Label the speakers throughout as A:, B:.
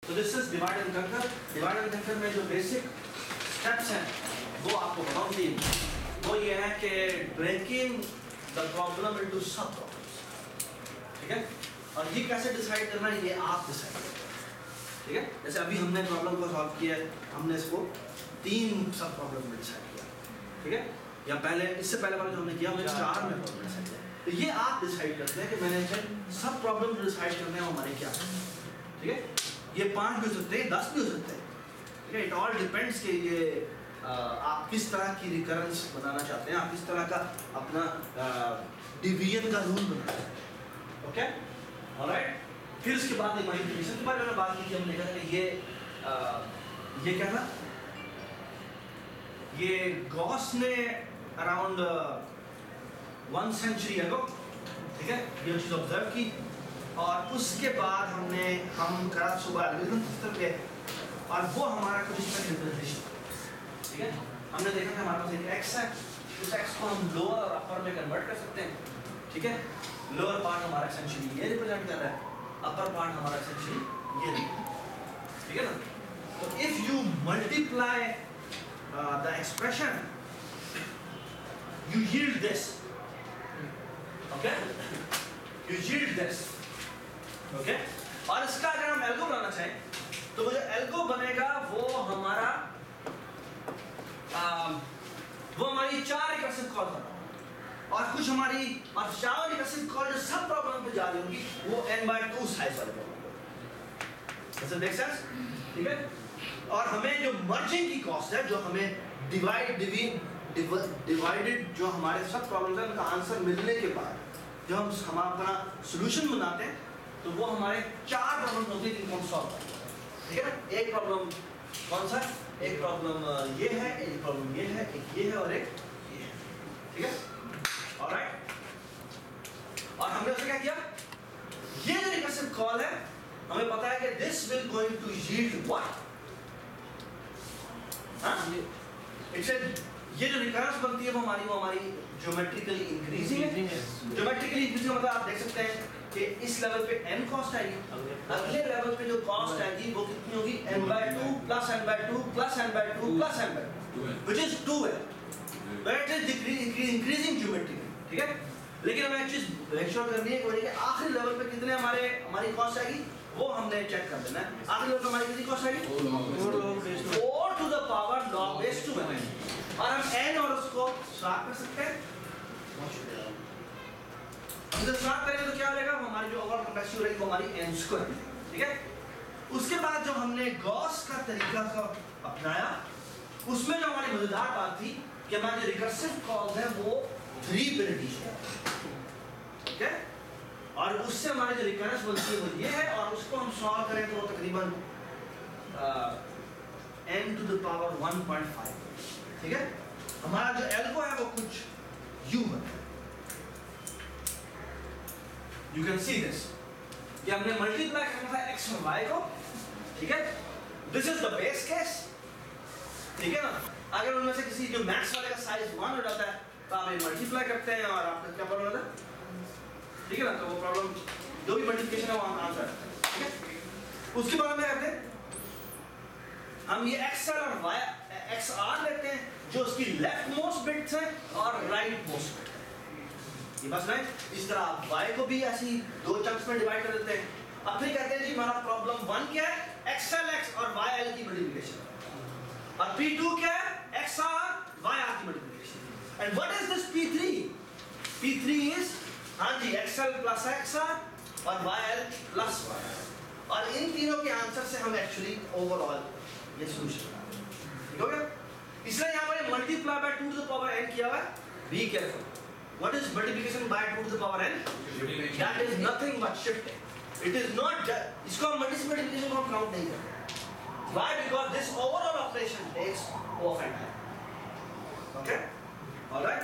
A: तो this is divide and कंकर। Divide and कंकर में जो बेसिक स्टेप्स हैं वो आपको बताऊं दी, वो ये है कि breaking the problem into sub problems, ठीक है। और ये कैसे डिसाइड करना है, ये आप डिसाइड करना है, ठीक है। जैसे अभी हमने प्रॉब्लम को सॉल्व किया है, हमने इसको 3 सब प्रॉब्लम में डिसाइड किया, ठीक है। या पहले, इससे पहले वाला जो हमने किया हमने 4 में प्रॉब्लम डिसाइड किया। तो ये आप डिसाइड करते हैं कि मैंने सब प्रॉब्लम जो डिसाइड करने हैं हमारे क्या है, ठीक है। ये 5 भी हो सकते हैं, 10 भी हो सकते हैं, ठीक है। इट ऑल डिपेंड्स कि ये आप किस तरह की रिकरेंस बनाना चाहते हैं, आप किस तरह का अपना डिवीजन का रूल बनाना चाहते हैं, ओके, ऑलराइट। फिर उसके बाद मल्टीप्लिकेशन के बारे में बात की थी हमने, कहा कि ये क्या था, ये गॉस ने अराउंड 1 सेंचुरी अगो, ठीक है, ये चीज़ ऑब्जर्व की। और उसके बाद हम करा सुबह एल्गोरिथम सिस्टम पे, और वो हमारा कुछ इसका रिप्रेजेंटेशन, ठीक है। हमने देखा कि हमारे पास एक x है, उस x को हम लोअर और अपर में कन्वर्ट कर सकते हैं, ठीक है। लोअर पार्ट हमारा एसेंशियली ये रिप्रेजेंट कर रहा है, अपर पार्ट हमारा एसेंशियली ये, ठीक है ना। तो if you multiply the expression you yield this, okay, you yield this, okay। और इसका अगर हम एल्गो बनाना चाहें तो वो जो एल्गो बनेगा वो हमारा वो हमारी 4 रिकर्सिव कॉल था, और कुछ हमारी और 4 रिकर्सिव कॉल जो सब प्रॉब्लम पे जा रही होंगी वो n/2 साइज वाले प्रॉब्लम, ऐसे देख सेंस, ठीक है। और हमें जो मर्जिंग की कॉस्ट है, जो हमें डिवाइडेड जो हमारे सब प्रॉब्लम्स हैं उनका आंसर मिलने के बाद जब हम अपना सॉल्यूशन बनाते हैं तो वो हमारे 4 प्रॉब्लम होती है जिनको हम सॉल्व करते हैं, ठीक है ना। एक प्रॉब्लम कौन सा, एक प्रॉब्लम ये है, एक प्रॉब्लम ये है, एक ये है और एक ये है, ठीक है, ऑलराइट। और हमने उसे क्या किया, ये जो रिकर्सिव कॉल है हमें पता है कि this will going to yield what, it's ये जो रिकरेंस बनती है वो हमारी ज्योमेट्रिकली इंक्रीजिंग है। ज्योमेट्रिकली इंक्रीजिंग मतलब आप देख सकते हैं कि इस लेवल पे n कॉस्ट आएगी, अगले लेवल पे जो कॉस्ट आएगी वो कितनी होगी, n/2 plus n/2 plus n/2 plus n/2 which is 2 है, but it is increasing geometrically, ठीक है। लेकिन हमें एक चीज मेक श्योर करनी है कि आखिरी लेवल पे कितने हमारी कॉस्ट आएगी वो हमने चेक कर देना है। आखिरी लेवल पे हमारी कितनी कॉस्ट आएगी, 4 to the power log base 2 है, और हम n और उसको स्वैप कर सकते हैं। हम जब स्वैप करेंगे तो क्या होगा, हमारी जो ओवरऑल कंप्लेक्सिटी रहेगी वो हमारी n², ठीक है। उसके बाद जो हमने गॉस का तरीका का अपनाया उसमें जो हमारी मजेदार बात थी कि हमारे जो रिकर्सिव कॉल्स हैं वो 3 पे रिड्यूस हो जाते हैं, ठीक है। और उससे हमारी जो रिकरेंस बनती है वो ये है, और उसको हम सॉल्व करें तो तकरीबन n टू द पावर 1.5, ठीक है। हमारा जो एल्गो है वो कुछ u है, यू कैन सी दिस, कि हमने मल्टीप्लाई करना था x और y को, ठीक है। This is the base case, ठीक है ना। अगर उनमें से किसी जो मैक्स वाले का साइज 1 हो जाता है तो आप ये मल्टीप्लाई करते हैं और आपका क्या प्रॉब्लम होता है, ठीक है ना। तो वो प्रॉब्लम जो भी मल्टीप्लिकेशन है वो आंसर है, ठीक है। उसके बाद में क्या करते हैं, हम ये xl और y xr लेते हैं जो उसकी लेफ्ट मोस्ट बिट्स हैं और राइट मोस्ट बिट है, ये बस नहीं। इस तरह आप y को भी ऐसी 2 चंक्स में डिवाइड कर देते हैं। अब फिर कहते हैं जी हमारा प्रॉब्लम 1 क्या है, xlx और yl की मल्टीप्लिकेशन, और p2 क्या है, xr yr की multiplication. And what is this p3, p3 is हाँ जी xl प्लस xr और yl प्लस yr, और इन तीनों के आंसर से हम एक्चुअली ओवरऑल ये सॉल्यूशन बना रहे हैं, ठीक हो गया। इसलिए यहाँ पर multiply by 2 to the power n किया हुआ है। Be careful, what is multiplication by 2 to the power n, that is nothing but shifting, it is not, इसको हम मल्टीप्लिकेशन को काउंट नहीं करते। Why, because this overall operation takes O of n time, okay, alright.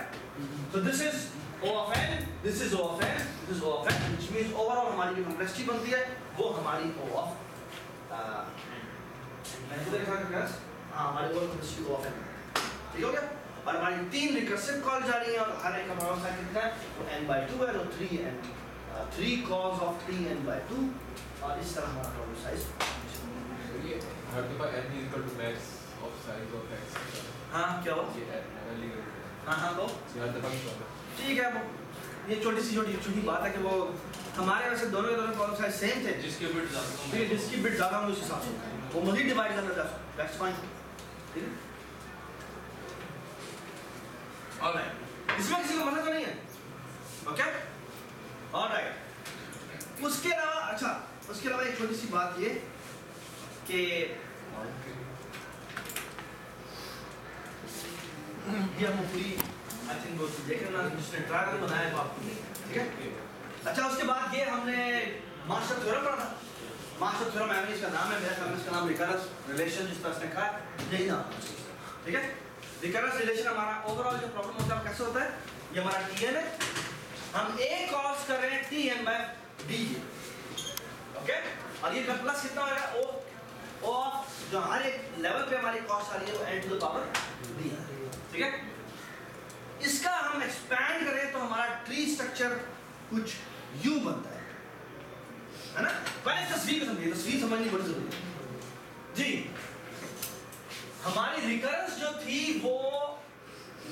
A: So this is O of n, this is O of n, this is O of n, which means overall हमारी जो complexity बनती है वो हमारी O of हमारी overall complexity O of n, ठीक हो गया। और हमारी 3 रिकर्सिव कॉल जा रही हैं और हर एक का प्रॉब्लम साइज कितना है, वो n/2 है, तो 3 कॉल्स ऑफ 3 n/2, और इस तरह हमारा problem size
B: n is equal to max of size of x.
A: हाँ क्या हो? हाँ तो ठीक है, वो ये छोटी सी बात है कि वो हमारे वैसे दोनों के दोनों कॉलम साइज सेम थे,
B: जिसके बिट ज़्यादा
A: ठीक है, जिसकी बिट ज़्यादा हो उस हिसाब से वो मज़ीद डिवाइड करना चाहता, दैट्स फाइन, ठीक है। ऑलराइट, इसमें किसी को मसला तो नहीं है, ओके, ऑलराइट। उसके अलावा अच्छा, उसके अलावा एक छोटी सी बात ये कि ये हम पूरी आई थिंक वो देखना जिसने ट्रायल बनाया है आपको, ठीक है। अच्छा उसके बाद ये हमने मास्टर थ्योरम पढ़ा था, मास्टर थ्योरम है इसका नाम है, मेरा इसका नाम रिकरेंस रिलेशन जिस तरह से लिखा है यही नाम, ठीक है। रिकरेंस रिलेशन हमारा ओवरऑल जो प्रॉब्लम होता है कैसे होता है, ये हमारा Tn है, हम a कॉस कर रहे हैं Tn/d, ओके, और ये प्लस कितना होगा o ऑफ जो हमारे लेवल पे हमारी कॉस्ट आ रही है वो n to the power d, ठीक है। इसका हम एक्सपैंड करें तो हमारा ट्री स्ट्रक्चर कुछ यूं बनता है ना। पहले तस्वीर को समझिए, तस्वीर समझनी बड़ी जरूरी है जी। हमारी रिकरेंस जो थी वो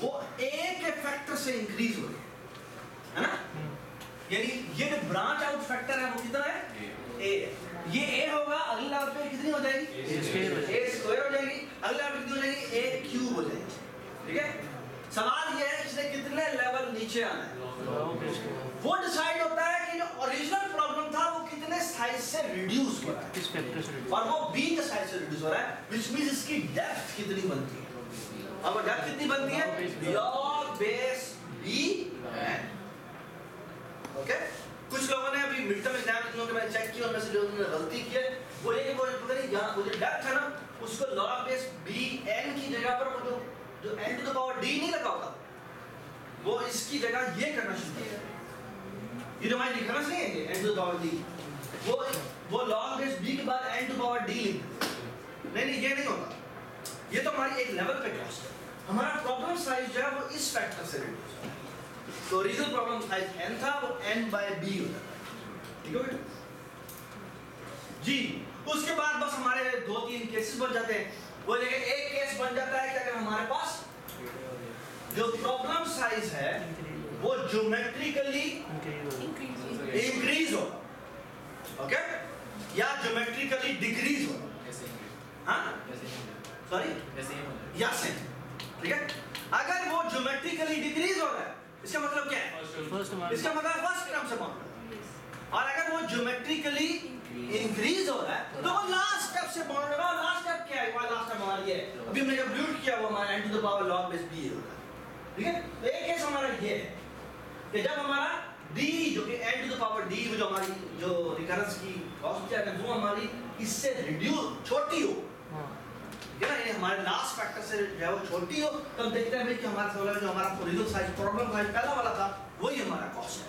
A: a के फैक्टर से इंक्रीज हो रही है ना, यानी ये जो ब्रांच आउट फैक्टर है वो कितना है a, ये a होगा, अगली लेवल पे कितनी हो जाएगी a स्क्वायर हो जाएगी, अगली लेवल पे कितनी हो जाएगी a क्यूब हो जाएगी, ठीक है। सवाल ये है इसने कितने लेवल नीचे आना है, वो डिसाइड होता है कि जो ओरिजिनल प्रॉब्लम था वो कितने साइज से रिड्यूस हो रहा है, किस फैक्टर से रिड्यूस, और वो b के साइज से रिड्यूस हो रहा है, व्हिच मींस इसकी डेप्थ कितनी बनती है, अब डेप्थ कितनी बनती है log बेस b, ओके। कुछ लोगों ने अभी मिड टर्म एग्जाम में मैंने चेक किया, उनमें से जो उन्होंने गलती की है वो ये कि वो पता नहीं यहाँ वो जो डेप्थ है ना उसको log बेस b n की जगह पर वो जो n to the power d नहीं लगा होगा वो इसकी जगह ये करना शुरू किया, ये जो हमारी रिकरेंस नहीं है ये n to the power d, वो log बेस b के बाद n to the power d नहीं ये नहीं होता, ये तो हमारी एक लेवल पे कॉस्ट है। हमारा प्रॉब्लम साइज जो है वो इस फैक्टर से रिड्यूस होता है, तो ओरिजिनल प्रॉब्लम साइज n था वो n/b हो जाता है, ठीक है जी। उसके बाद बस हमारे 2-3 केसेस बन जाते हैं, वो लेके एक केस बन जाता है कि अगर हमारे पास जो प्रॉब्लम साइज है वो ज्योमेट्रिकली इंक्रीज हो, ओके, या ज्योमेट्रिकली डिक्रीज हो, हाँ सॉरी या सेम, ठीक है। अगर वो ज्योमेट्रिकली डिक्रीज हो रहा है इसका मतलब क्या है, इसका मतलब फर्स्ट टर्म से बाउंड, और अगर वो ज्योमेट्रिकली इंक्रीज हो रहा है तो वो लास्ट स्टेप से बाउंड होगा। लास्ट स्टेप क्या है, वो लास्ट स्टेप हमारा ये है, अभी हमने जब ब्यूट किया वो हमारा n to the power log base b होगा, ठीक है। तो एक केस हमारा ये है कि जब हमारा d जो कि n to the power d वो जो हमारी जो रिकरेंस की कॉस्ट है वो हमारी इससे रिड्यूस छोटी हो, ठीक है ना, ये हमारे लास्ट फैक्टर से जो है वो छोटी हो, तो हम देखते हैं कि हमारा सोलर जो हमारा ओरिजिनल साइज प्रॉब्लम साइज पहला वाला था वही हमारा कॉस्ट है,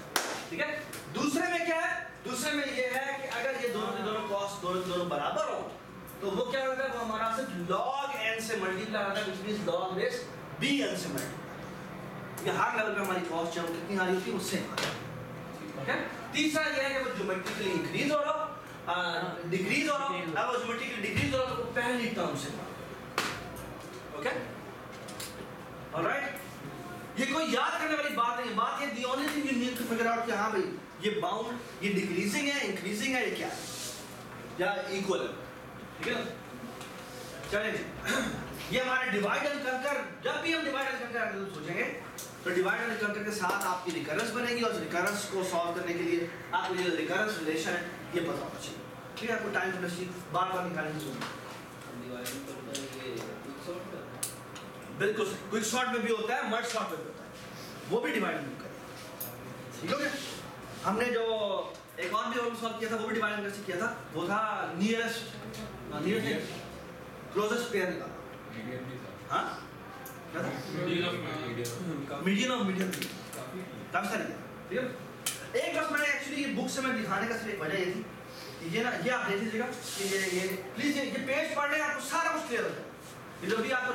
A: ठीक है। दूसरे में क्या है, दूसरे में ये है कि अगर ये दोनों के दोनों कॉस्ट दोनों बराबर हो तो वो क्या होगा, वो हमारा सिर्फ log n से मल्टीप्लाई होता है, which means log base bn से मल्टीप्लाई, ये हर लेवल पे हमारी कॉस्ट जो कितनी आ रही होती है उससे, ओके। तीसरा ये है कि वो ज्योमेट्रिकली इंक्रीज हो रहा हो, डिक्रीज हो रहा हो, अब वो ज्योमेट्रिकली डिक्रीज हो रहा हो तो पहली टर्म से, ओके, ऑलराइट। ये कोई याद करने वाली बात नहीं है, बात ये the only thing you need to figure out कि हाँ भाई ये बाउंड ये डिक्रीजिंग है, इंक्रीजिंग है, ये क्या है या इक्वल है, ठीक है। चलें जी, ये हमारे डिवाइड एंड कंकर, जब भी हम डिवाइड एंड कंकर सोचेंगे तो डिवाइड एंड कंकर के साथ आपकी रिकरेंस बनेगी, और रिकरेंस को सॉल्व करने के लिए आपको ये रिकरेंस रिलेशन है ये पता होना चाहिए, ठीक है। आपको टाइम वेस्ट बार बार निकालने की जरूरत बिल्कुल क्विक शॉट में भी होता है, मर्ज शॉट में भी होता है, वो भी डिवाइड नहीं करें, ठीक है। हमने जो एक और भी प्रॉब्लम सॉल्व किया था वो भी डिवाइड कैसे किया था, वो था नियरेस्ट क्लोजेस्ट पेयर निकाला, हाँ क्या था मीडियन ऑफ मीडियन काफी सारी, ठीक है। एक बस मैंने एक्चुअली ये बुक से मैं दिखाने का सिर्फ एक वजह ये थी कि ये ना ये आप देख लीजिएगा कि ये प्लीज ये पेज पढ़ लें, आपको सारा कुछ क्लियर हो जाए, ये जो भी आपको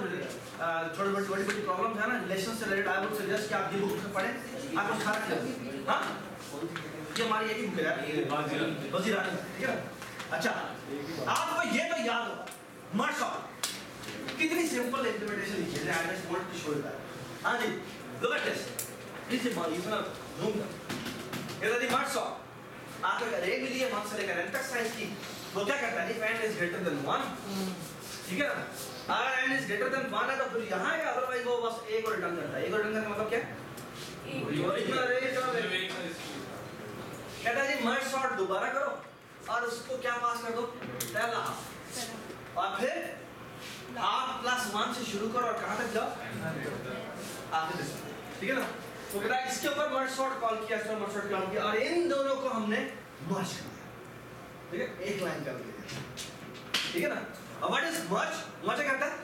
A: छोटी बड़ी प्रॉब्लम्स है ना रिलेशन से रिलेटेड, आई वुड सजेस्ट कि आप ये बुक से पढ़ें, आपको सारा क्लियर, हाँ ये हमारी एक ही बुक है वजीरानी, ठीक है। अच्छा आपको ये तो याद होगा Actually, I just wanted to show you that. हाँ जी, look at this. Please इतना zoom कर. ये the merge sort. आपको एक array मिली है 1 से लेकर n तक size की. वो क्या करता है? If n is greater than 1, ठीक है ना? अगर n is greater than 1 है तो फिर यहाँ है, otherwise वो बस a को return करता है. a को return करने का मतलब क्या? Original array का कहता है जी merge sort दोबारा करो और उसको क्या पास कर दो? पहला और फिर आप +1 से शुरू करो और कहाँ तक जाओ? आखिर तक, ठीक है ना? तो कहता है इसके ऊपर merge sort कॉल किया, इसमें merge sort कॉल किया और इन दोनों को हमने merge कर दिया, ठीक है? एक लाइन कर दिया, ठीक है ना? अब what is merge? merge क्या करता है?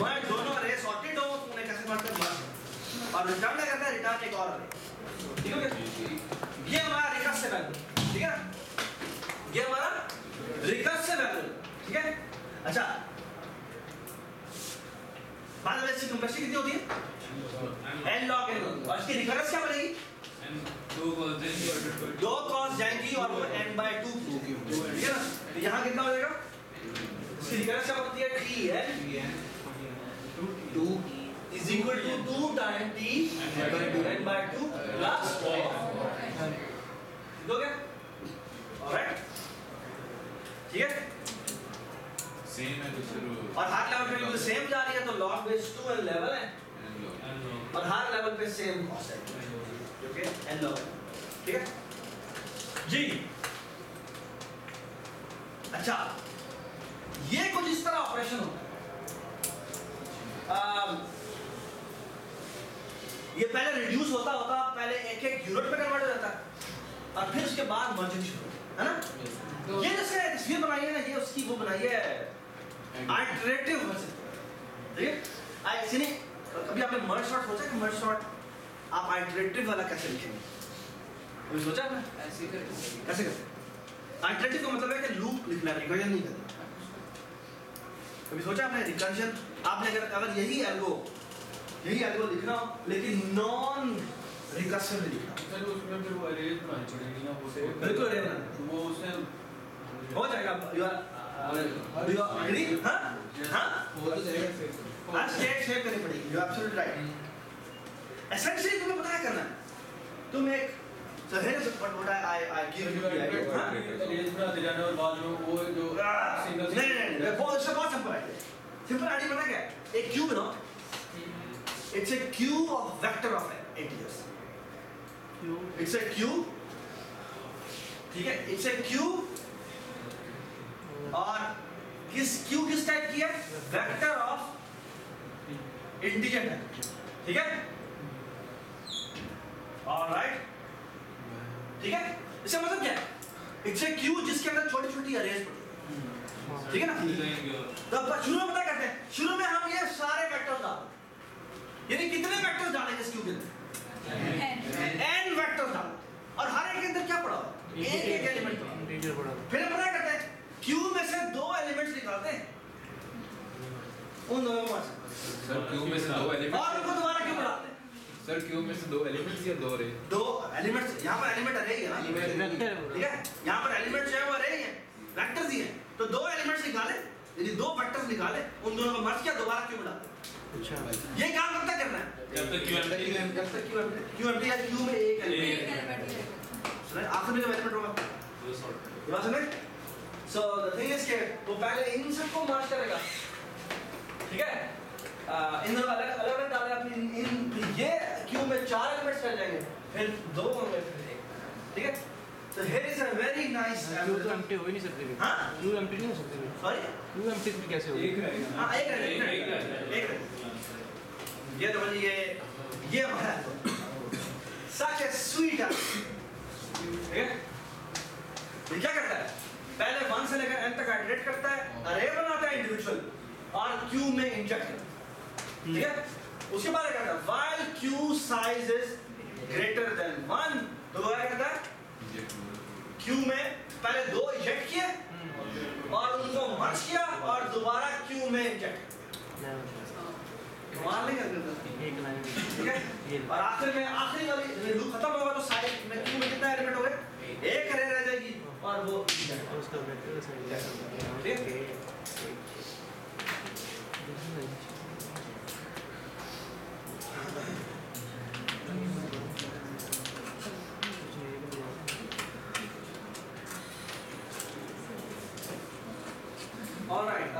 A: merge दोनों array sorted हो, उन्हें कैसे merge करते हैं? और return क्या करता है? return एक और array, ठीक है? ये हमारा recursive value, ठीक है ना? ये हमारा recursive value, ठीक है? अच्छा, बाद में इसकी कंप्लेक्सिटी कितनी होती है? n log n और इसकी रिकरेंस क्या बनेगी? दो कॉस जाएंगी और वो n/2 की होगी, ठीक है ना? तो यहाँ कितना हो जाएगा? इसकी रिकरेंस क्या बनती है? t n 2 is equal to 2 times t n/2 plus 4. ठीक हो गया? Alright? ठीक है?
B: सेम है तो फिर
A: और हर लेवल पे बिल्कुल सेम जा रही है तो log base 2 n लेवल है और हर लेवल पे सेम कॉस्ट है, ओके? n log, ठीक है जी? अच्छा, ये कुछ इस तरह ऑपरेशन होता है. ये पहले रिड्यूस होता पहले एक यूनिट में कन्वर्ट हो जाता है और फिर उसके बाद मर्जिंग शुरू है ना? ये जैसे तस्वीर बनाई है ना, ये उसकी वो बनाई है आइटरेटिव वर्जन, ठीक है? एक्चुअली कभी आपने मर्ज सॉर्ट सोचा कि मर्ज सॉर्ट आप आइटरेटिव वाला कैसे लिखेंगे? कभी सोचा आपने?
C: ऐसे करते
A: कैसे करते? आइटरेटिव का मतलब है कि लूप लिखना है, रिकर्जन नहीं करना. कभी सोचा आपने रिकर्जन? आपने अगर यही एल्गो लिखना हो लेकिन नॉन रिकर्सिव लिखना
B: सर उसमें फिर वो अरेज बनानी पड़ेगी ना, वो से
A: बिल्कुल अरे ना
B: वो उसमें
A: हो जाएगा. You are agree? हाँ हाँ
C: वो तो जाएगा फिर
A: हाँ स्टेट शेयर करनी पड़ेगी. You absolutely right. एसेंशियली तुम्हें पता है करना है. तुम एक so here is what I give you the idea.
B: Arrays बनाते जाना और बाद में वो जो सिंगल
A: नहीं बहुत सिंपल है. सिंपल आइडिया पता क्या है? एक क्यूब ना, it's a cube of vector of integers. It's a cube, ठीक है? It's a cube और क्यूब किस टाइप की है? वेक्टर ऑफ इंटीजर है, ठीक है? ऑलराइट, ठीक है? इसका मतलब क्या है? It's a cube जिसके अंदर छोटी-छोटी अरेज पड़ी है, ठीक है ना? तो शुरू में पता करते हैं, शुरू में हम ये सारे वेक्टर्स डालते हैं. यानी कितने वेक्टर्स डालेंगे इस क्यूब के अंदर? n वेक्टर्स डालेंगे और हर एक के अंदर क्या पड़ा हुआ? एक एलिमेंट पड़ा. फिर हम पता करते हैं क्यूब में से दो एलिमेंट्स निकालते हैं, उन दोनों को
B: सर क्यूब में से दो एलिमेंट
A: और उनको दोबारा क्यों बढ़ाते हैं?
B: सर क्यूब में से दो एलिमेंट्स या दो अरे?
A: दो एलिमेंट्स. यहाँ पर एलिमेंट अरे ही है ना, ठीक है? यहाँ पर एलिमेंट्स है वो अरे ही है, वेक्टर्स ही है. तो दो एलिमेंट्स निकाले, यदि दो वेक्टर्स निकाले, उन दोनों को मर्ज किया, दोबारा क्यों बढ़ाते हैं?
D: अच्छा
A: ये काम कब तक करना है?
B: जब तक क्यू एम्प्टी
A: या क्यू में एक एलिमेंट आखिर में जो एलिमेंट होगा ये बात समझ? सो द थिंग इज के वो पहले इन सबको मर्ज करेगा, ठीक है? इन दोनों अलग अलग डाले अपनी इन ये क्यू में 4 एलिमेंट्स रह जाएंगे, फिर दो होंगे, फिर एक, ठीक है? So here is a very nice.
D: Q तो एम्प्टी हो ही नहीं सकती.
A: हाँ?
D: क्यू एम्प्टी नहीं हो सकती.
A: Sorry?
D: क्यू एम्प्टी भी कैसे होगी?
B: एक रहेगा.
A: हाँ एक ये तो ये हमारा such a sweet है, ठीक है? ये क्या करता है? पहले 1 से लेकर n तक आइटरेट करता है, अरे बनाता है इंडिविजुअल और क्यू में इंजेक्ट करता है, ठीक है? उसके बाद क्या करता है? while queue size is greater than 1 तो वो क्या करता है? क्यू में पहले दो इंजेक्ट किए और उनको मर्ज किया और दोबारा क्यू में इंजेक्ट. कमाल नहीं करते,
D: एक लाइन
A: ठीक है? और आखिर में आखिरी वाली लूप खत्म होगा तो साइड में क्यू में कितना एलिमेंट हो गए? एक अरे रह जाएगी और वो
D: और उसका वेक्टर का साइज
A: ठीक है? ऑलराइट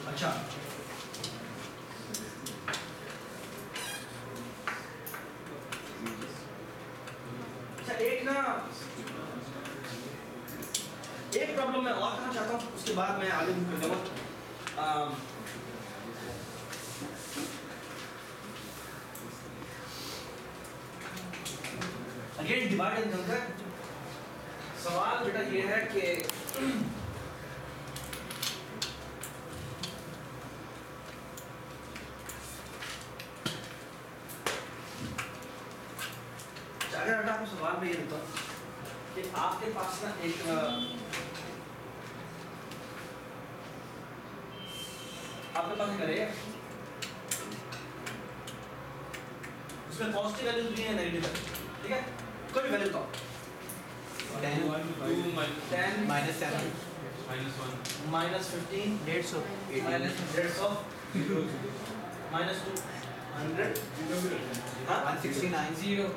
A: अच्छा एक ना एक प्रॉब्लम मैं और करना चाहता हूँ, उसके बाद मैं आगे मूव कर जाऊँगा। अगेन डिवाइड एंड कंकर। सवाल बेटा ये है कि अगर आपको सवाल में ये देता हूँ कि आपके पास ना एक आपके पास एक अरे है, उसमें पॉजिटिव वैल्यूज भी है, नेगेटिव वैल्यूज, ठीक है? कोई भी वैल्यू तो
B: 10
D: minus 7
A: minus 15
D: 150
A: minus 150 minus 200
D: 169
B: 0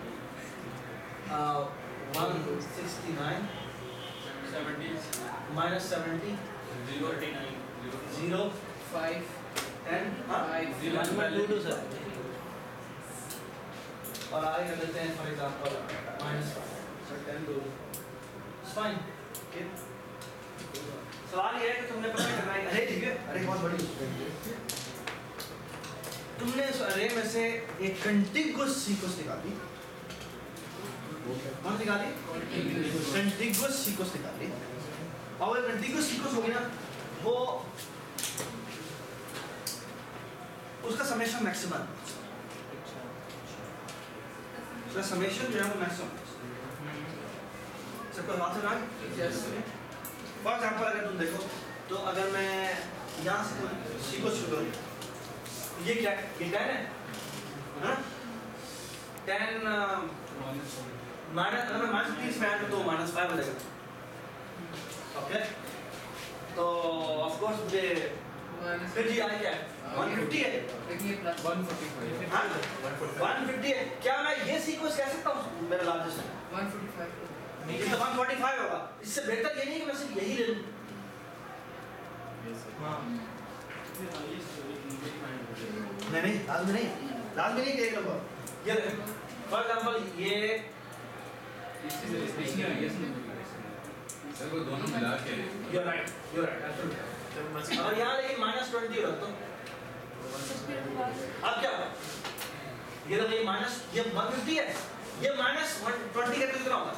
A: 169 minus 70 0 5 10
D: 2 sir
A: और आगे कर लेते हैं for example minus 5 so 10 2 it's fine okay सवाल ये है कि तुमने पता करना है अरे ठीक है अरे बहुत बड़ी तुमने इस अरे में से एक कंटिगुअस सीक्वेंस निकाली कौन निकाली कंटिगुअस सीक्वेंस निकाली और वो कंटिगुअस सीक्वेंस हो गया वो उसका समेशन मैक्सिमम उसका समेशन जो है वो मैक्सिमम सबको बात है ना फॉर एग्जांपल अगर तुम देखो तो अगर मैं यहाँ से सीक्वेंस शुरू करूँ ये क्या है ये 10 है ना 10 माइनस अगर मैं माइनस 30 में आया तो माइनस 5 हो जाएगा ओके तो ऑफ कोर्स मुझे फिर जी आई क्या है 150 है
B: देखिए प्लस 145
A: हाँ 150 है क्या मैं ये सीक्वेंस कह सकता हूँ मेरा लार्जेस्ट है
B: 145
A: नहीं तो 145 होगा इससे बेहतर ये नहीं कि मैं सिर्फ यही ले लूँ
D: हाँ
A: नहीं लाजमी नहीं एक नंबर ये फॉर एग्जांपल ये
B: सर वो दोनों मिला के
A: यू राइट और यहाँ लेकिन -20 हो तो अब क्या होगा ये तो माइनस ये 150 है ये -120 का कितना होगा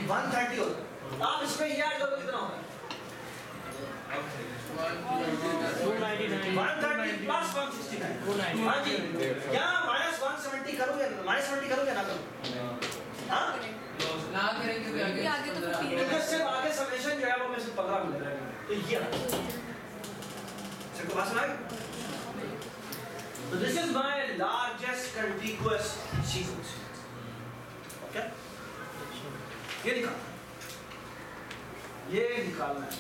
A: 130 होगा आप इसमें ये ऐड करोगे कितना होगा 130 प्लस 169 हाँ जी यहाँ -170 करोगे ना करो हाँ
B: ना करेंगे तो आगे
A: तो सिर्फ आगे समेशन जो है वो में से 15 मिलेगा तो ये सबको बात सुनाई तो this is my largest contiguous sequence okay ये निकालना है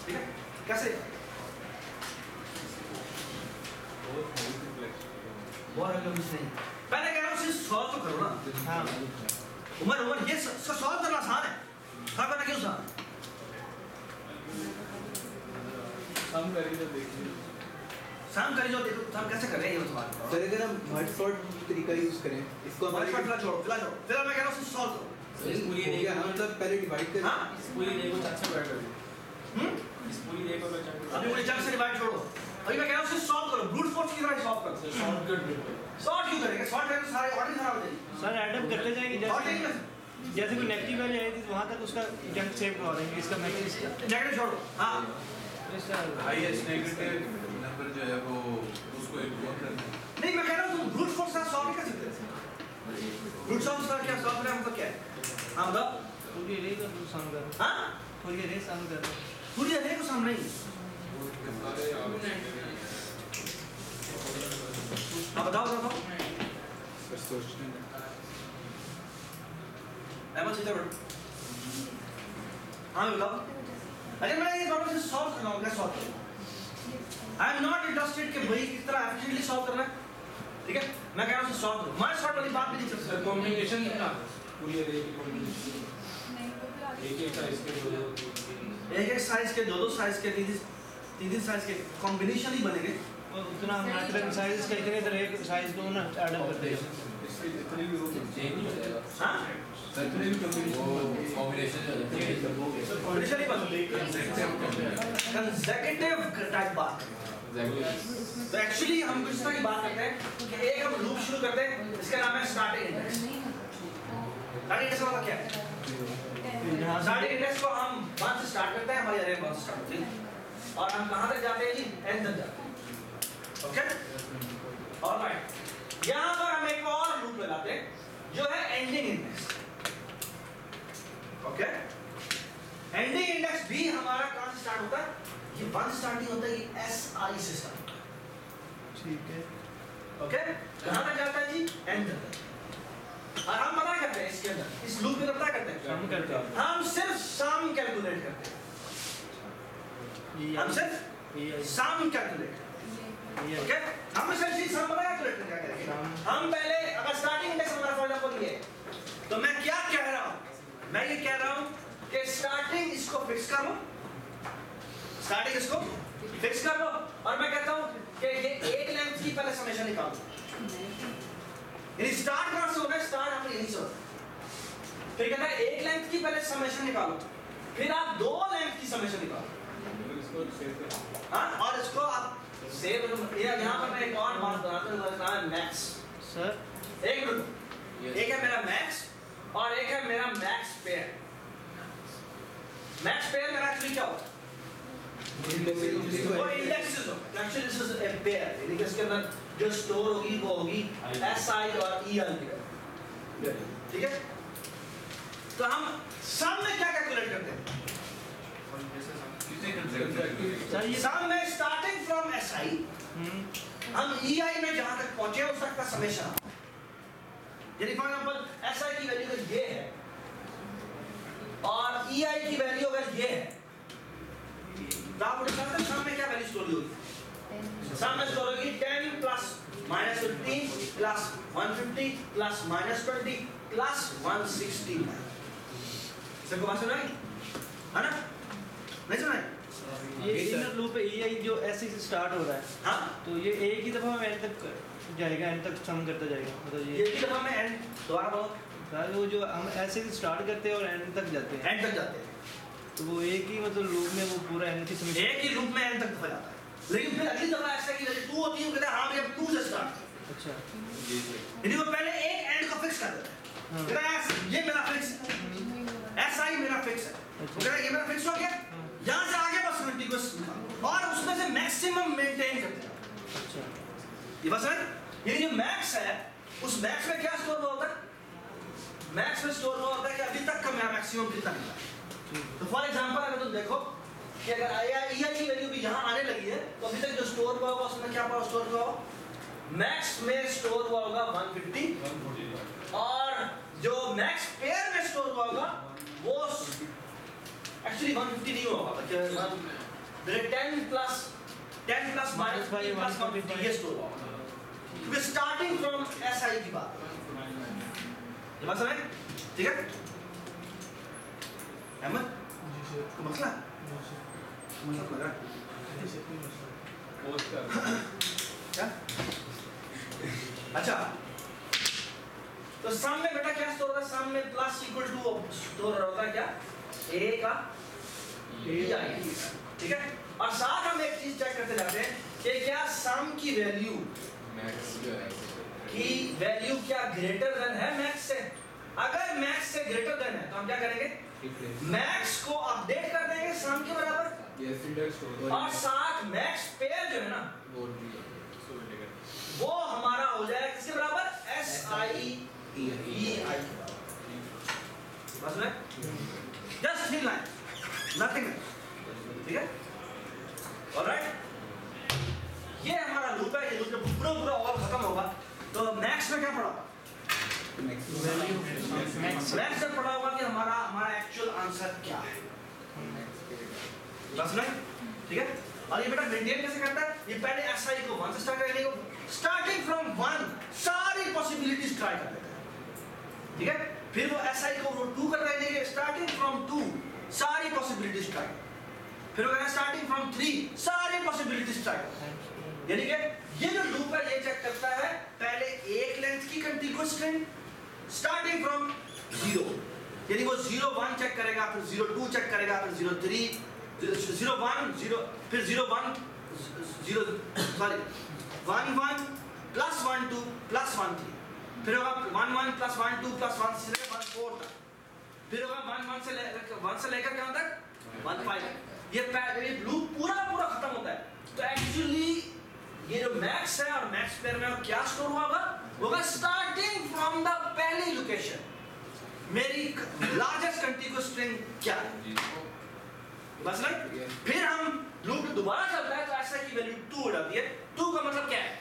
A: ठीक है कैसे बहुत नहीं पहले कह रहा हूँ सिर्फ सॉल्व तो करो ना
D: हाँ
A: उमर ये सॉल्व करना आसान है सॉल्व करना क्यों आसान
B: हम करेंगे तो देखिए
A: शाम करी जो देखो हम कैसे कर रहे हैं ये सवाल
C: सर अगर हम मर्ज सॉर्ट तरीका यूज करें इसको
A: हमारे पास छोड़ो फिलहाल मैं कह रहा हूँ सिर्फ सॉल्व करो
B: इस पूरी
C: हो गया हम मतलब पहले डिवाइड करें
A: हाँ
B: इस पूरी डे को चार से डिवाइड कर दो इस पूरी डे को
A: अभी मुझे जब से डिवाइड छोड़ो अभी मैं कह रहा हूँ सिर्फ सॉल्व करो ब्रूट फोर्स की तरह सॉल्व करो
B: शॉर्टकट
A: सॉल्व क्यों करेंगे सॉल्व करेंगे तो सारे ऑर्डर खराब हो जाएगी
D: सर एडअप करते जाएंगे
A: सॉल्व नहीं
D: जैसे कोई नेगेटिव वैल्यू आई थी वहाँ तक उसका जंक सेव करवा देंगे इसका मैक्सिस
A: नेगेटिव छोड़ो हाँ
D: इसका
E: हाईएस्ट नेगेटिव नंबर जो है वो उसको इग्नोर करना है।
A: नहीं मैं कह रहा हूँ तुम ब्रूट फोर्स का सॉल्व नहीं कर सकते ब्रूट फोर्स का क्या सॉल्व करना मतलब क्या है हाँ बताओ
D: पूरी रे का साम कर
A: हाँ
D: पूरी रे साम कर
A: पूरी अरे को सामने ही हाँ बताओ
C: सर सोचते हैं
A: अहमद सीधा बैठो हाँ बताओ अरे मैं ये प्रॉब्लम से सॉल्व करना होगा सॉल्व करो आई एम नॉट इंटरेस्टेड कि भाई किस तरह एफिशिएंटली सॉल्व करना है ठीक है, मैं कह रहा हूँ सॉल्व करो, माइनस शॉर्ट वाली बात भी नहीं चल सकती।
B: कॉम्बिनेशन ना पूरी अरे की कॉम्बिनेशन एक साइज के दो
A: एक साइज के दो साइज के तीन साइज के कॉम्बिनेशन ही बनेंगे।
D: और उतना मैटर साइज का इतने तरह एक साइज को ना ऐड अप करते हैं।
C: इतने भी वो
A: हाँ
C: इतने भी कॉम्बिनेशन
A: कॉम्बिनेशन ही बनेंगे, कंसेक्यूटिव टाइप बात। तो एक्चुअली हम कुछ तरह की बात करते हैं कि एक हम लूप शुरू करते हैं, इसका नाम है स्टार्टिंग इंडेक्स। स्टार्टिंग इंडेक्स मतलब क्या है? स्टार्टिंग इंडेक्स को हम 1 से स्टार्ट करते हैं, हमारी अरे 1 से स्टार्ट होती है और हम कहां तक जाते हैं जी? n तक जाते हैं। ओके ऑलराइट, यहां पर हम एक और लूप लगाते हैं जो है ending index. Okay ending index भी हमारा कहां से स्टार्ट होता है? ये 1 से स्टार्ट नहीं होता, ये SI से स्टार्ट होता है।
D: ठीक है,
A: ओके कहां तक जाता है जी? n तक। और हम पता करते हैं इसके अंदर, इस लूप में पता करते हैं
D: सम करते हैं।
A: हम सिर्फ सम कैलकुलेट करते हैं, हम सिर्फ सम कैलकुलेट ओके। हम essentially सम पता कैलकुलेट क्या करेंगे? हम पहले अगर स्टार्टिंग इंडेक्स हमारा फॉर एग्जांपल ये है, तो मैं क्या कह रहा हूं? मैं ये कह रहा हूं कि स्टार्टिंग इसको फिक्स कर लो, स्टार्टिंग इसको फिक्स कर लो और मैं कहता हूं कि ये एक लेंथ की पहले समेशन निकालो। यानी स्टार्ट कहां से होगा? स्टार्ट आपने यहीं से होगा। फिर कहता है एक लेंथ की पहले समेशन निकालो, फिर आप दो लेंथ की समेशन निकालो।
B: इसको सेव कर।
A: हाँ और इसको आप सेव यहाँ पर मैं एक और बात बताता हूँ, मैक्स।
D: सर
A: एक मिनट, एक है मेरा मैक्स और एक है मेरा मैक्स पेयर। मैक्स पेयर मेरा एक्चुअली क्या होता है? वो इंडेक्सेस होता है। Actually this is a pair, यानी कि इसके अंदर जो स्टोर होगी वो होगी SI और EI की। ठीक है, तो हम सम में क्या कैलकुलेट करते हैं?
D: सर ये
A: सम में स्टार्टिंग फ्रॉम SI हम EI में जहां तक पहुंचे उस तक का समेशन। यानी फॉर एग्जांपल SI की वैल्यू अगर ये है और EI की वैल्यू अगर ये है, तो आप उठा सकते हैं सम में क्या वैल्यू स्टोर होगी? सम में स्टोर होगी 10 प्लस -15 प्लस 150 प्लस -20 प्लस 160। सबको बात सुनाई है ना? नहीं सुनाई?
D: ये इनर लूप है, EI जो SI से स्टार्ट हो रहा है,
A: हाँ
D: तो ये एक ही दफा में एंड तक जाएगा, एंड तक सम करता जाएगा। मतलब
A: ये भी दफा में एंड दोबारा बोलो,
D: सर वो जो हम ऐसे ही स्टार्ट करते हैं और एंड तक जाते हैं,
A: एंड तक जाते हैं।
D: तो वो एक ही मतलब लूप में वो पूरा एंड की समेशन।
A: एक ही लूप में एंड तक दफा जाता है, लेकिन फिर अगली दफा ऐसा की वैल्यू 2 होती है, कहता है हां भैया 2 से स्टार्ट।
D: अच्छा
A: यानी वो पहले एक एंड को फिक्स कर देता है।
D: हाँ।
A: कहता है ये मेरा फिक्स है, SI मेरा फिक्स है,
D: अच्छा।
A: कहता है ये मेरा फिक्स हो गया, यहां से आगे बस कंटीन्यूअस और उसमें से मैक्सिमम मेंटेन करते हैं।
D: अच्छा
A: ये बस है, यानी जो मैक्स है उस मैक्स में क्या स्टोर हुआ होता है? मैक्स में स्टोर हुआ होता है कि अभी तक का मेरा मैक्सिमम कितना मिला है। तो फॉर एग्जांपल अगर तुम देखो कि अगर EI की वैल्यू भी यहाँ आने लगी है, तो अभी तक जो स्टोर हुआ होगा उसमें क्या स्टोर हुआ होगा? मैक्स में स्टोर हुआ होगा 150 और जो मैक्स पेयर में स्टोर हुआ होगा वो एक्चुअली 150 नहीं होगा, बल्कि 10 प्लस -5 प्लस 150 ये स्टोर होगा, क्योंकि स्टार्टिंग फ्रॉम SI की बात है। ये बात समझ? ठीक है अहमद, कोई मसला लग रहा है क्या? अच्छा, तो सम में बेटा क्या स्टोर होता है? सम में प्लस इक्वल टू स्टोर होता है क्या? A का EI, ठीक है। और साथ हम एक चीज चेक करते जाते हैं कि क्या सम की वैल्यू क्या ग्रेटर देन है मैक्स से? अगर मैक्स से ग्रेटर देन है तो हम क्या करेंगे? मैक्स को अपडेट कर देंगे सम के बराबर, और साथ मैक्स पेयर जो है ना वो हमारा हो जाएगा किसके बराबर? SI EI। बस में जस्ट 3 लाइन, नथिंग, ठीक है। ऑलराइट, ये हमारा लूप है। ये लूप जब पूरा और खत्म होगा तो मैक्स में क्या पढ़ा होगा? मैक्स में पढ़ा होगा कि हमारा एक्चुअल आंसर क्या है। बस नहीं, ठीक है। और ये बेटा मेंटेन कैसे करता है? ये पहले SI को 1 से स्टार्ट करेगा, स्टार्टिंग फ्रॉम 1 सारी पॉसिबिलिटीज ट्राई कर लेते हैं, ठीक है। फिर वो SI को वो 2 कर देंगे, स्टार्टिंग फ्रॉम 2 सारी पॉसिबिलिटीज ट्राई, फिर वो स्टार्टिंग फ्रॉम 3 सारी पॉसिबिलिटीज ट्राई। यानी कि ये जो लूप है ये चेक करता है पहले एक लेंथ की कंटीग्युअस स्ट्रिंग स्टार्टिंग फ्रॉम 0, यानी वो 0 1 चेक करेगा, फिर 0 2 चेक करेगा, फिर 0 3 0 1 0, फिर 0 1 0 सॉरी 1 1 प्लस 1 2 प्लस 1 3, फिर होगा 1 1 प्लस 1 2 प्लस 1 से लेकर 1 4 तक, फिर होगा 1 1 से लेकर कहां तक 1 5। ये लूप पूरा खत्म होता है। तो एक्चुअली ये जो मैक्स है और मैक्स पेयर में क्या स्टोर होगा स्टार्टिंग फ्रॉम द पहली लोकेशन मेरी लार्जेस्ट कंटीग्युअस स्ट्रिंग क्या है, बस ना। फिर हम लूप दोबारा चलता है तो ऐसा की वैल्यू 2 हो जाती है। 2 का मतलब क्या है,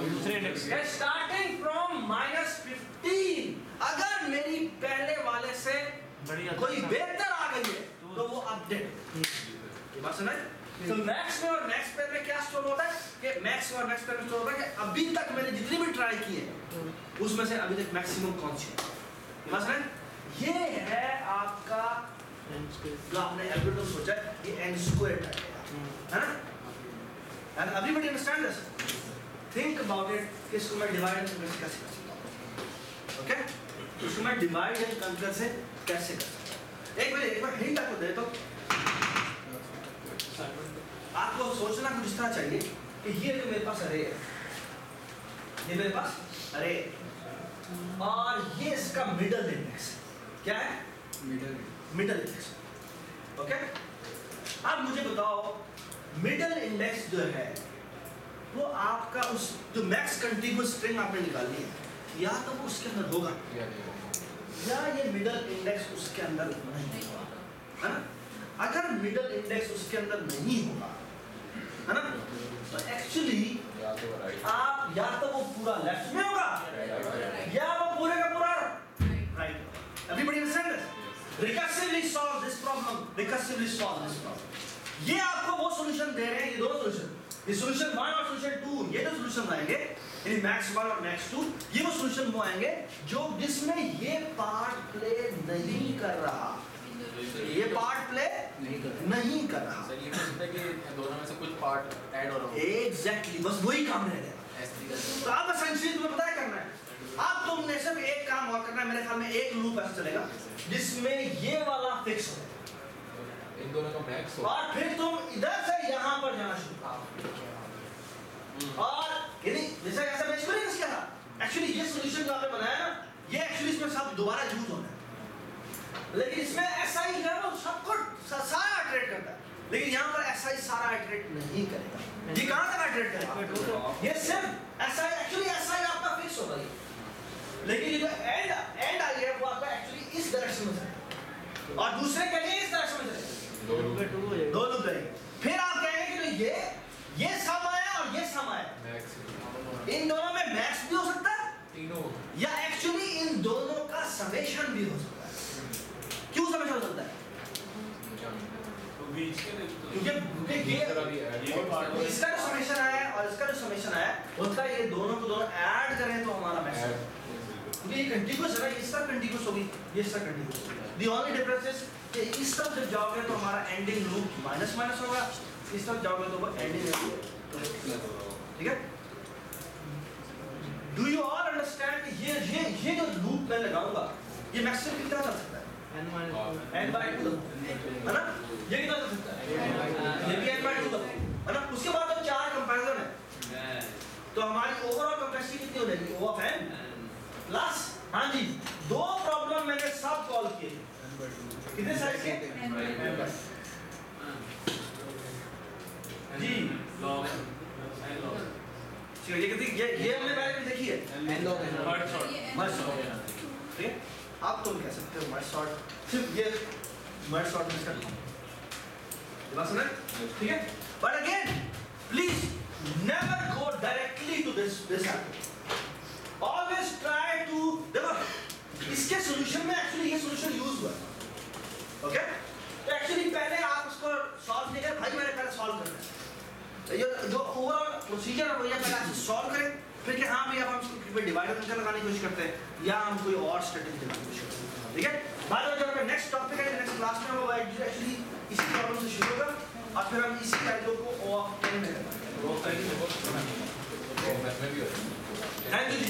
D: दूसरे इंडेक्स
A: स्टार्टिंग फ्रॉम -15 अगर मेरी पहले वाले से कोई बेहतर आ गई है तो वो अपडेट, बस ना। तो मैक्स में और मैक्स पेयर में क्या स्टोर होता है कि मैक्स और मैक्स पेयर में स्टोर होता है कि अभी तक मैंने जितनी भी ट्राई की है उसमें से अभी तक मैक्सिमम कौन सी है, बस ना। ये है आपका जो आपने एल्गोरिथम सोचा है, ये n² है ना। And everybody understand this, think about it कि इसको मैं डिवाइड एंड कंकर से कैसे कर सकता हूं, ओके। इसको मैं डिवाइड एंड कंकर से कैसे कर सकता हूं। एक बार हिंट आपको दे तो आपको सोचना कुछ इस तरह चाहिए कि ये जो मेरे पास अरे है, ये मेरे पास अरे और ये इसका मिडल इंडेक्स क्या है, मिडल इंडेक्स, ओके। अब मुझे बताओ मिडल इंडेक्स जो है वो आपका उस जो मैक्स कंटीग्युअस स्ट्रिंग आपने निकाली है या तो वो उसके अंदर होगा या ये मिडल इंडेक्स उसके अंदर नहीं होगा, है ना। अगर मिडल इंडेक्स उसके अंदर नहीं होगा, है ना, तो एक्चुअली आप या तो वो पूरा लेफ्ट में होगा या वो पूरे का पूरा right. Everybody understand this? Recursively solve this problem, recursively solve this problem. ये आपको वो सॉल्यूशन दे रहे हैं, ये दोनों सॉल्यूशन, ये सॉल्यूशन 1 और सॉल्यूशन 2, ये जो सॉल्यूशन आएंगे यानी मैक्स 1 और मैक्स 2, ये वो सॉल्यूशन वो आएंगे जो जिसमें ये पार्ट प्ले नहीं कर रहा, ये पार्ट प्ले नहीं कर रहा।
B: सर ये हो सकता है कि दोनों में से कुछ पार्ट ऐड हो रहा हो।
A: एग्जैक्टली, बस वही काम रह गया। तो आप एसेंशियली तुम्हें पता है करना है, अब तुमने सिर्फ एक काम और करना है, मेरे ख्याल में एक लूप ऐसा चलेगा जिसमें ये वाला फिक्स हो,
B: इन दोनों का मैक्स हो,
A: और फिर तुम इधर से यहाँ पर जाना शुरू करो। और यानी जैसे ऐसा मैं इसको नहीं किया था, एक्चुअली ये सॉल्यूशन जो आपने बनाया ना, ये एक्चुअली इसमें सब दोबारा यूज होना है, लेकिन इसमें ऐसा ही है वो सब कुछ सारा इटरेट करता है, लेकिन यहाँ पर ऐसा ही सारा इटरेट नहीं करेगा। ये कहाँ तक इटरेट करेगा, ये सिर्फ ऐसा ही, एक्चुअली ऐसा ही आपका फिक्स होगा ये, लेकिन ये जो एंड आई है वो आपका एक्चुअली इस डायरेक्शन में चलेगा और दूसरे के लिए इस डायरेक्शन में चलेगा, दो लूप रहेंगे। फिर आप कहेंगे कि ये सम आया और ये सम आया, इन दोनों में मैक्स भी हो सकता है
B: तीनों,
A: या एक्चुअली इन दोनों का समेशन भी हो सकता है। क्यों समेशन हो सकता है? क्योंकि ये इसका जो समेशन आया और इसका जो समेशन आया होता है, ये दोनों को दोनों ऐड करें तो हमारा मैक्स, क्योंकि ये कंटीग्युअस है ना, ये सब कंटीग्युअस होगी, ये सब कंटीग्युअस होगी। द ओनली डिफरेंस इज कि इस तरफ जब जाओगे तो हमारा एंडिंग लूप माइनस माइनस होगा, इस तरफ जाओगे तो वो एंडिंग लूप, ठीक है। डू यू ऑल अंडरस्टैंड कि ये जो लूप मैं लगाऊंगा ये मैक्सिमम कितना चल सकता है? n/2 है ना, ये कितना चल सकता है? ये भी n/2 है ना। उसके बाद तो 4 कंपैरिजन है, तो हमारी ओवरऑल कैपेसिटी कितनी हो जाएगी? O of n प्लस, हाँ जी, 2 प्रॉब्लम मैंने सब सॉल्व किए, कितने साइज के? जी log ये कितनी, ये हमने पहले देखी है, n log मर्ज सॉर्ट, ठीक है। आप तुम कह सकते हो मर्ज सॉर्ट, सिर्फ ये मर्ज सॉर्ट में करना, ये बात सुने, ठीक है। But again please never go directly to this approach, always try to, देखो इसके सॉल्यूशन में एक्चुअली ये सॉल्यूशन यूज हुआ है, ओके। तो एक्चुअली पहले आप उसको सॉल्व नहीं कर, भाई मैंने पहले सॉल्व करना है, ये जो ओवरऑल प्रोसीजर है वो ये पहले आप सॉल्व करें, फिर कि हाँ भैया हम इसको डिवाइड करके लगाने की कोशिश करते हैं या हम कोई और स्ट्रेटजी लगाने की कोशिश करते हैं, ठीक है। बाद में जो हमारा नेक्स्ट टॉपिक है, नेक्स्ट क्लास में वो एक्चुअली इसी प्रॉब्लम से शुरू होगा और फिर हम इसी वैल्यू को O(n) में
E: वो कहीं
A: थैंक यू जी।